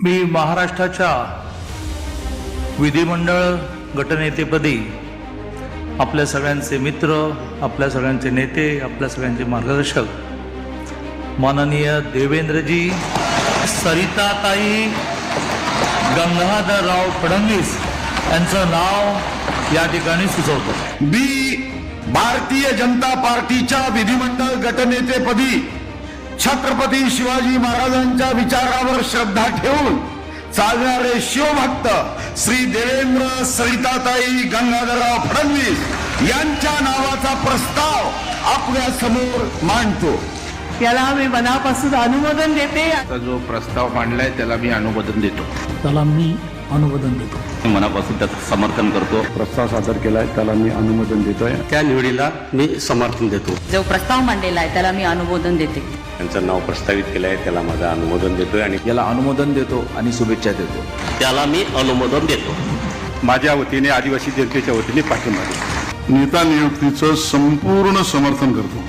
मी महाराष्ट्राच्या विधिमंडळ गटनेतेपदी आपल्या सगळ्यांचे मित्र, आपल्या सगळ्यांचे नेते, आपल्या सगळ्यांचे मार्गदर्शक माननीय देवेंद्रजी, सरिताताई गंगाधरराव फडणवीस यांचं नाव या ठिकाणी सुचवतो। भारतीय जनता पार्टीच्या विधिमंडळ गटनेतेपदी छत्रपती शिवाजी महाराजांच्या विचारावर श्रद्धा ठेवून चालणारे शिवभक्त श्री देवेंद्र सरिताताई गंगाधरराव फडणवीस यांच्या नावाचा प्रस्ताव आपल्या समोर मांडतो। याला मी मनापासून अनुमोदन देते। जो प्रस्ताव मांडलाय त्याला मी अनुमोदन देतो। त्याला मी अनुमोदन देतो। मनापासून त्याचं समर्थन करतो। प्रस्ताव सादर केलाय त्याला मी अनुमोदन देतोय। त्या निवडीला मी समर्थन देतो। जो प्रस्ताव मांडलेला आहे त्याला मी अनुमोदन देते। त्यांचं नाव प्रस्तावित केलं आहे त्याला माझं अनुमोदन देतोय आणि याला अनुमोदन देतो आणि शुभेच्छा देतो। त्याला मी अनुमोदन देतो। माझ्या वतीने आदिवासी जनतेच्या वतीने पाठिंबा देतो। नेता नियुक्तीचं संपूर्ण समर्थन करतो।